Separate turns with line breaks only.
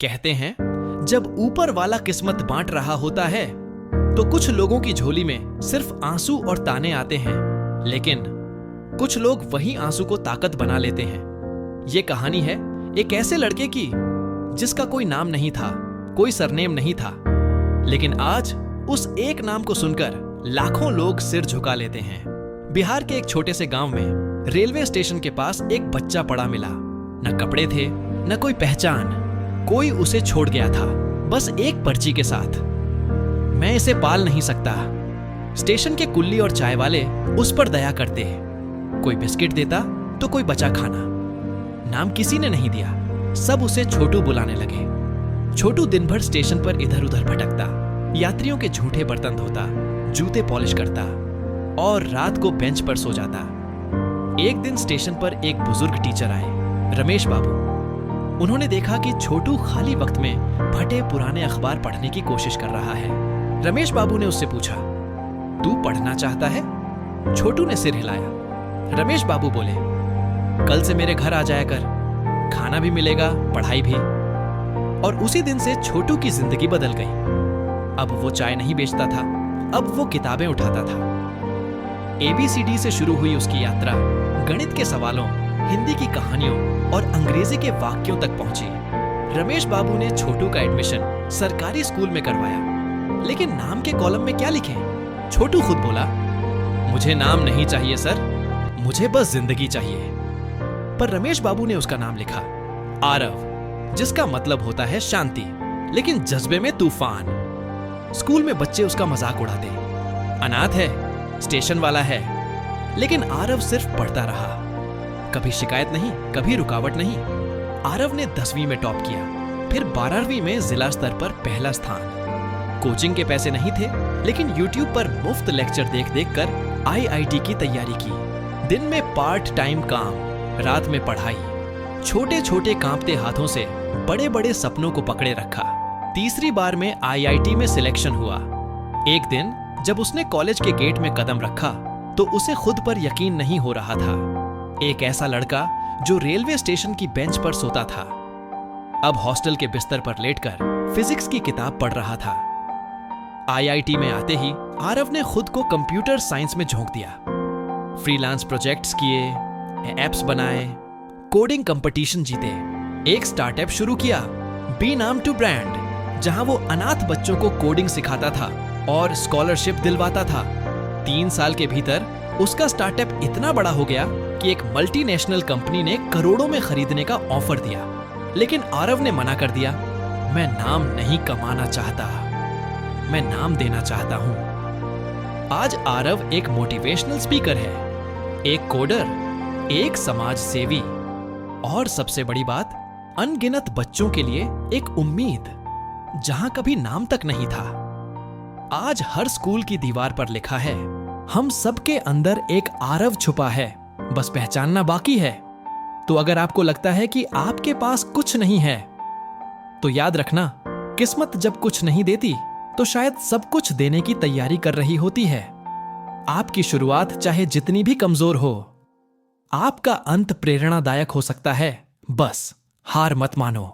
कहते हैं जब ऊपर वाला किस्मत बांट रहा होता है तो कुछ लोगों की झोली में सिर्फ आंसू और ताने आते हैं, लेकिन कुछ लोग वही आंसू को ताकत बना लेते हैं। ये कहानी है एक ऐसे लड़के की जिसका कोई नाम नहीं था, कोई सरनेम नहीं था, लेकिन आज उस एक नाम को सुनकर लाखों लोग सिर झुका लेते हैं। बिहार के एक छोटे से गांव में रेलवे स्टेशन के पास एक बच्चा पड़ा मिला। न कपड़े थे, न कोई पहचान, कोई उसे छोड़ गया था, बस एक पर्ची के साथ। मैं इसे पाल नहीं सकता। स्टेशन के कुल्ली और चाय वाले उस पर दया करते, कोई बिस्किट देता तो कोई बचा खाना। नाम किसी ने नहीं दिया, सब उसे छोटू बुलाने लगे। छोटू दिन भर स्टेशन पर इधर उधर भटकता, यात्रियों के झूठे बर्तन धोता, जूते पॉलिश करता और रात को बेंच पर सो जाता। एक दिन स्टेशन पर एक बुजुर्ग टीचर आए, रमेश बाबू। उन्होंने देखा कि छोटू खाली वक्त में फटे पुराने अखबार पढ़ने की कोशिश कर रहा है। रमेश बाबू ने उससे पूछा, तू पढ़ना चाहता है? छोटू ने सिर हिलाया। रमेश बाबू बोले, कल से मेरे घर आ जाया कर, खाना भी मिलेगा, पढ़ाई भी। और उसी दिन से छोटू की जिंदगी बदल गई। अब वो चाय नहीं बेचता था, अब वो किताबें उठाता था। ABCD से शुरू हुई उसकी यात्रा गणित के सवालों, हिंदी की कहानियों और अंग्रेजी के वाक्यों तक पहुंची। रमेश बाबू ने छोटू का एडमिशन सरकारी स्कूल में करवाया, लेकिन नाम के कॉलम में क्या लिखें? छोटू खुद बोला, मुझे नाम नहीं चाहिए सर, मुझे बस जिंदगी चाहिए। पर रमेश बाबू ने उसका नाम लिखा आरव, जिसका मतलब होता है शांति, लेकिन जज्बे में तूफान। स्कूल में बच्चे उसका मजाक उड़ाते, अनाथ है, स्टेशन वाला है, लेकिन आरव सिर्फ पढ़ता रहा। कभी शिकायत नहीं, कभी रुकावट नहीं। आरव ने 10वीं में टॉप किया, फिर 12वीं में जिला स्तर पर पहला स्थान। कोचिंग के पैसे नहीं थे, लेकिन YouTube पर मुफ्त लेक्चर देख देख कर IIT की तैयारी की। दिन में पार्ट टाइम काम, रात में पढ़ाई। छोटे छोटे कांपते हाथों से बड़े बड़े सपनों को पकड़े रखा। तीसरी बार में IIT में सिलेक्शन हुआ। एक दिन जब उसने कॉलेज के गेट में कदम रखा तो उसे खुद पर यकीन नहीं हो रहा था। एक ऐसा लड़का जो रेलवे स्टेशन की बेंच पर सोता था, अब हॉस्टल के बिस्तर पर लेटकर फिजिक्स की किताब पढ़ रहा था। IIT में आते ही आरव ने खुद को कंप्यूटर साइंस में झोंक दिया। फ्रीलांस प्रोजेक्ट्स किए, एप्स बनाए, कोडिंग कंपटीशन जीते। एक स्टार्टअप शुरू किया, बी नाम टू ब्रांड, जहां वो अनाथ बच्चों को कोडिंग सिखाता था और स्कॉलरशिप दिलवाता था। 3 साल के भीतर उसका स्टार्टअप इतना बड़ा हो गया कि एक मल्टीनेशनल कंपनी ने करोड़ों में खरीदने का ऑफर दिया, लेकिन आरव ने मना कर दिया। मैं नाम नहीं कमाना चाहता, मैं नाम देना चाहता हूं। आज आरव एक मोटिवेशनल स्पीकर है, एक कोडर, एक समाज सेवी और सबसे बड़ी बात, अनगिनत बच्चों के लिए एक उम्मीद जहां कभी नाम तक नहीं था। आज हर स्कूल की दीवार पर लिखा है, हम सबके अंदर एक आरव छुपा है, बस पहचानना बाकी है। तो अगर आपको लगता है कि आपके पास कुछ नहीं है, तो याद रखना, किस्मत जब कुछ नहीं देती तो शायद सब कुछ देने की तैयारी कर रही होती है। आपकी शुरुआत चाहे जितनी भी कमजोर हो, आपका अंत प्रेरणादायक हो सकता है। बस हार मत मानो।